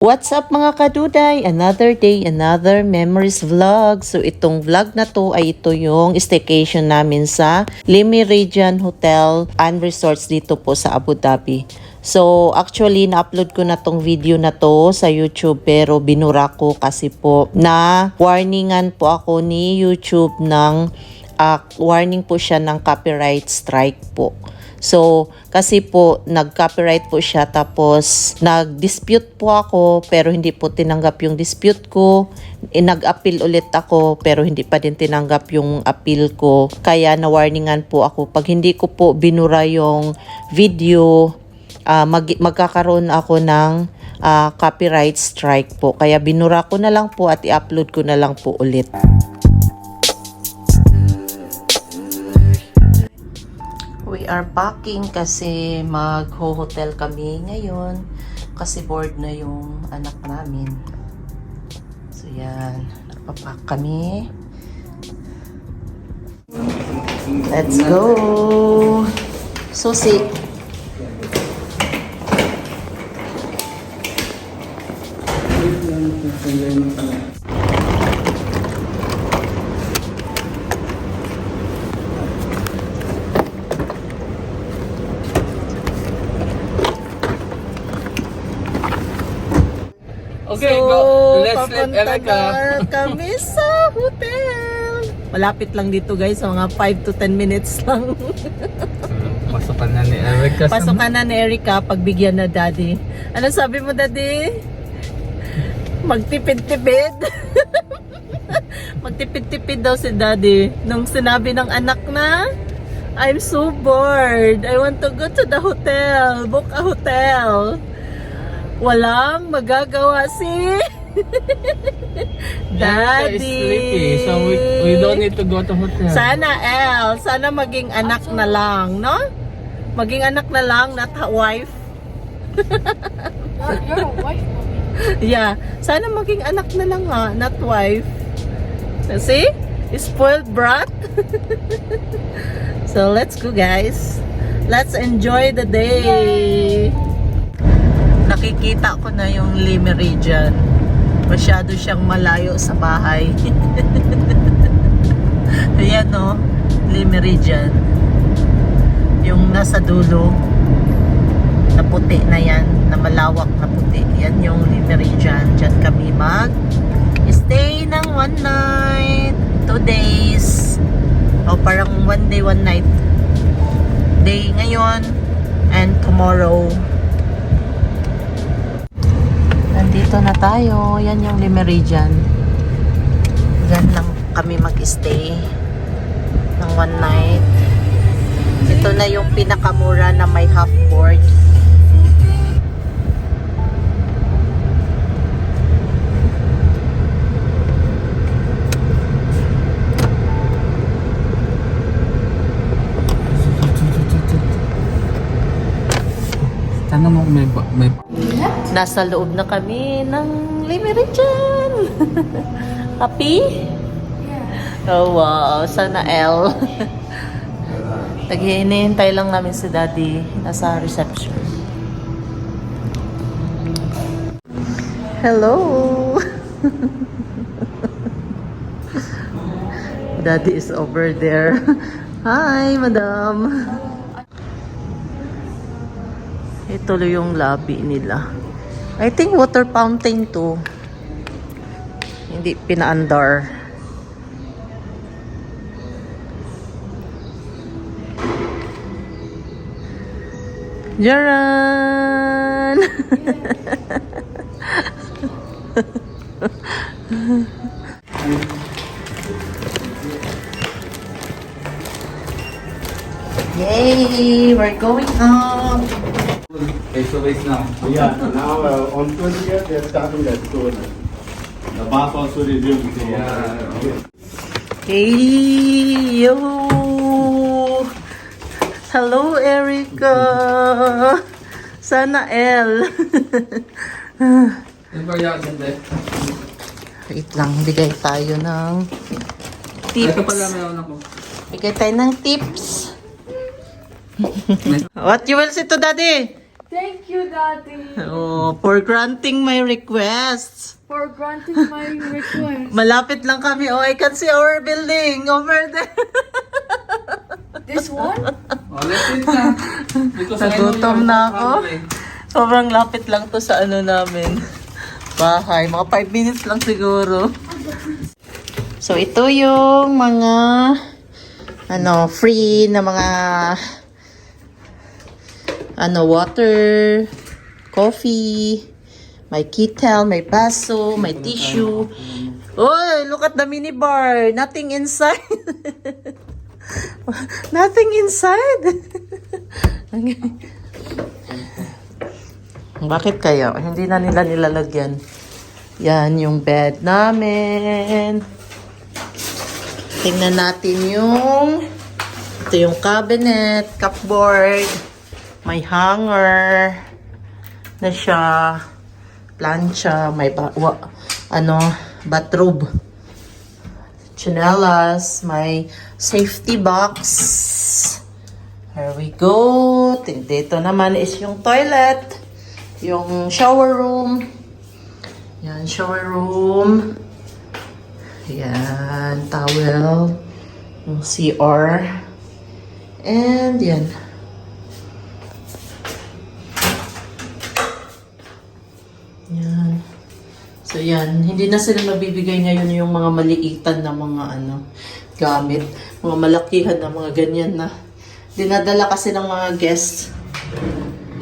What's up mga kaduday? Another day, another memories vlog. So itong vlog na to ay ito yung staycation namin sa Le Méridien Hotel and Resorts dito po sa Abu Dhabi. So actually na-upload ko na tong video na to sa YouTube pero binura ko kasi po na warningan po ako ni YouTube ng warning po siya ng copyright strike po. So, kasi po, nag-copyright po siya tapos nag-dispute po ako pero hindi po tinanggap yung dispute ko. Nag-appeal ulit ako pero hindi pa din tinanggap yung appeal ko. Kaya na-warningan po ako. Pag hindi ko po binura yung video, magkakaroon ako ng copyright strike po. Kaya binura ko na lang po at i-upload ko na lang po ulit. We are packing kasi mag-hotel kami ngayon kasi bored na yung anak namin. So yan, nagpapack kami. Let's go! Susi! Okay, so, go. Let's let papunta Erica. na kami sa hotel. Malapit lang dito guys, so mga 5 to 10 minutes lang. Pasukan na ni Erica. Pasukan na ni Erica, pagbigyan na daddy. Ano sabi mo daddy? Magtipid-tipid. Magtipid-tipid daw si daddy. Nung sinabi ng anak na, I'm so bored. I want to go to the hotel. Book a hotel. Walang magagawa si Daddy. Is sleepy, so we don't need to go to hotel. Sana sana maging anak na lang, no? Maging anak na lang, not a wife. You're a wife, mommy. Yeah, sana maging anak na lang ha, not wife. See? Spoiled brat. So let's go guys. Let's enjoy the day. Nakikita ko na yung Le Méridien. Masyado siyang malayo sa bahay. Ayan o, Le Méridien. Yung nasa dulo, na puti na yan, na malawak na puti. Yan yung Le Méridien. Diyan kami mag-stay ng 1 night, 2 days. O parang 1 day, 1 night. Day ngayon and tomorrow. Nandito na tayo. Yan yung Le Méridien. Yan lang kami mag-stay ng 1 night. Ito na yung pinakamura na may half board. Tanong mo may Nasa loob na kami ng Le Méridien. Happy? Yeah. Oh wow, sana L. Hinihintay lang namin si Daddy nasa reception. Hello. Daddy is over there. Hi, madam. Ito yung lobby nila. I think water fountain to. Hindi pinaandar. Jaran! Yay! We're going up! face-to-face now. Yeah, now on 20th they are starting that tour. The bus also resumed. So Hey! Yo! Hello, Erica! Sana L! Wait lang, bigay tayo ng tips. Ito pala meron ako. Bigay tayo ng tips. What you will say to Daddy? Thank you, Daddy, Oh, for granting my requests. for granting my request. Malapit lang kami. Oh, I can see our building over there. This one? Oh, let's eat na. Because I know Nagutom you're na not ako. hungry. Sobrang lapit lang to sa ano namin. Bahay. Mga 5 minutes lang siguro. So, ito yung mga free na mga water, coffee, may kettle, may baso, may tissue. Oy, look at the minibar. Nothing inside. Nothing inside. Bakit kaya? Hindi na nila nilalagyan. Yan yung bed namin. Tingnan natin ito yung cabinet, cupboard, may hanger na siya, plancha, may bathrobe, chanelas, may safety box. Here we go. Dito naman is yung toilet, yung shower room. Yan, shower room. Yan, towel, yung CR. And yan. Yan. So yan, hindi na sila mabibigay ngayon yung mga maliitan na mga gamit. Mga malakihan na mga ganyan na dinadala kasi ng mga guests.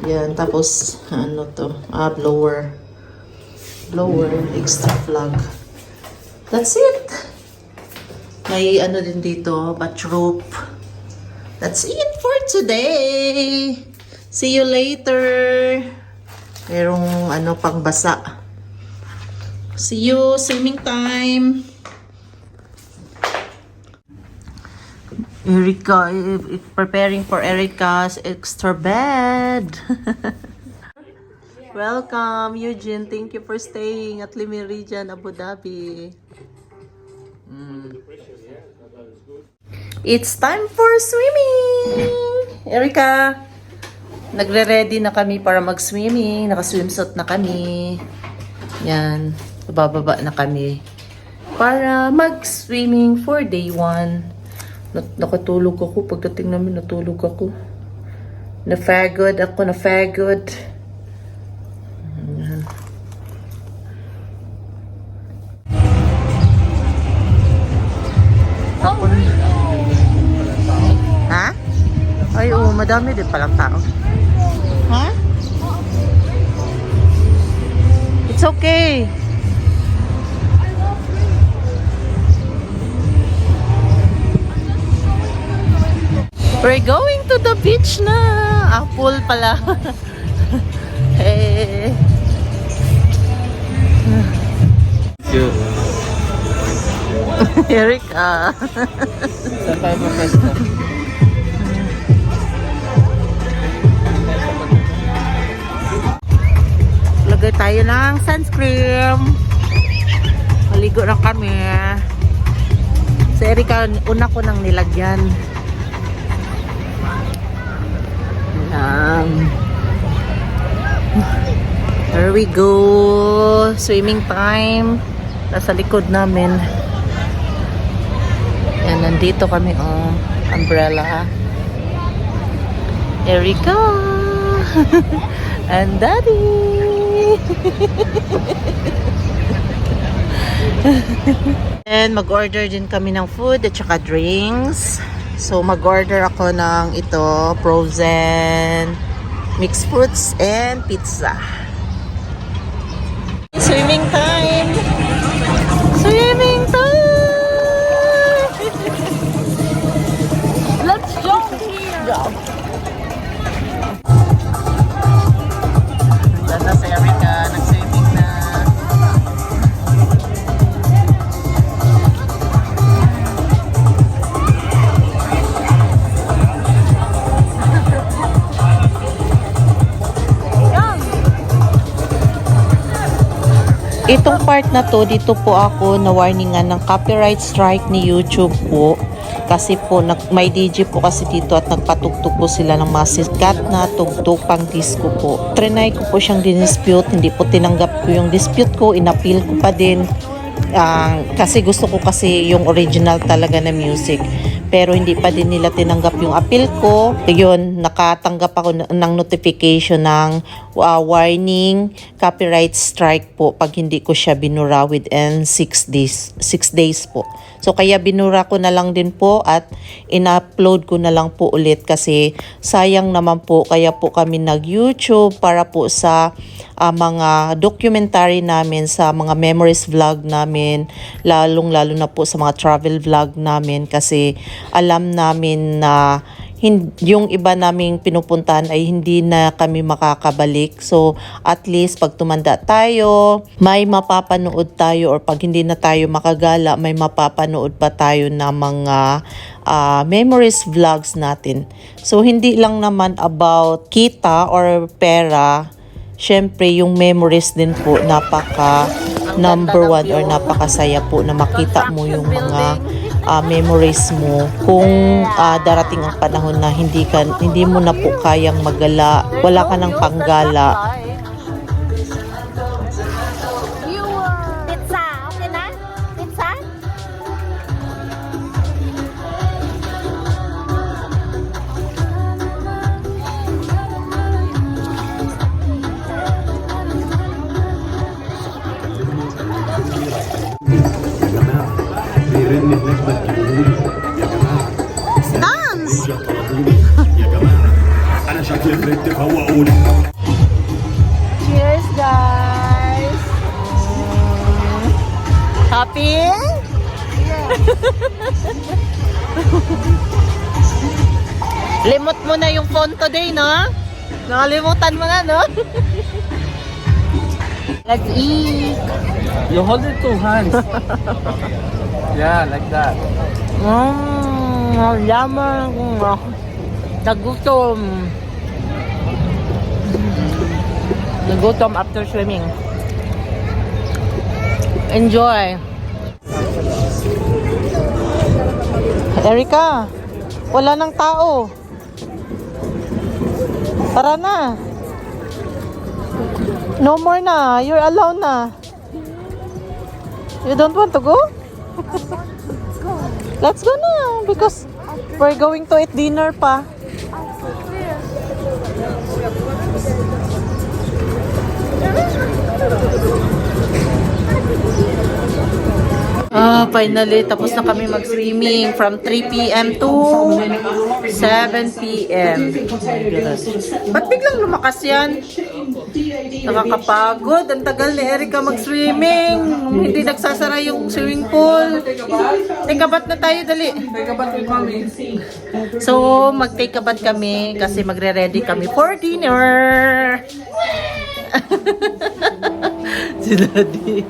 Yan, tapos blower. Blower, extra plug. That's it. May din dito, bathrobe. That's it for today. See you later. Merong pangbasa. See you swimming time. Erica, preparing for Erica's extra bed. Welcome, Eugene. Thank you for staying at Le Méridien, Abu Dhabi. It's time for swimming! Erica, nagre-ready na kami para mag-swimming. Naka-swimsuit na kami. Yan, bababa na kami para mag-swimming for day 1. Nakatulog ako. Pagdating namin, natulog ako. Na-fagod ako, na-fagod. Ha? Ay, oo, madami din palang tao. Ha? It's okay. We're going to the beach na. Pool pala. Hey. Sure. Erica. Saan tayo pa-festa? Lagay tayo ng sunscreen. Maligo na kami. Si Erica, una ko nang nilagyan. There we go. Swimming time. Nasa likod namin. Yan, nandito kami. Umbrella. Erica. And Daddy. And mag-order din kami ng food at saka drinks. So mag-order ako ng frozen mixed fruits and pizza. Swimming time! Swimming time! Let's jump here. Nasa si Erica, nag-swimming na. Itong part na to, dito po ako na warningan ng copyright strike ni YouTube po. Kasi po, may DJ po kasi dito at nagpatugtog po sila ng mga sikat na tugtog pang disco po. Trinay ko po siyang dinispute, hindi po tinanggap ko yung dispute ko, inappeal ko pa din. Kasi gusto ko kasi yung original talaga na music. Pero hindi pa din nila tinanggap yung appeal ko. Yun, nakatanggap ako ng notification ng warning, copyright strike po pag hindi ko siya binura within 6 days. 6 days po. So kaya binura ko na lang din po at in-upload ko na lang po ulit kasi sayang naman po, kaya po kami nag-YouTube para po sa mga documentary namin, sa mga memories vlog namin, lalong-lalo na po sa mga travel vlog namin kasi alam namin na yung iba naming pinupuntahan ay hindi na kami makakabalik. So, at least pag tumanda tayo, may mapapanood tayo, or pag hindi na tayo makagala, may mapapanood pa tayo na mga memories vlogs natin. So, hindi lang naman about kita or pera. Syempre, yung memories din po, napaka number one or napakasaya po na makita mo yung mga memories mo kung darating ang panahon na hindi mo na po kayang magala, wala ka ng panggala. Pizza, okay na? Pizza? Dance! Cheers, guys! Happy? Limot mo na yung phone today, no? Nakalimutan mo na, no? Let's eat! You hold it two hands. Yeah, like that. Yaman. Nagutom. Nagutom after swimming. Enjoy. Erica, wala nang tao. Tara na. No more na. You're alone na. You don't want to go? Let's go na because we're going to eat dinner pa. Finally, tapos na kami mag-swimming from 3 p.m. to 7 p.m. Ba't biglang lumakas yan? Nakakapagod. Ang tagal ni Erica mag-swimming. Hindi nagsasara yung swimming pool. Take a bath na tayo, dali. Take a bath with mommy. So, mag-take a bath kami kasi magre-ready kami for dinner. Si Daddy.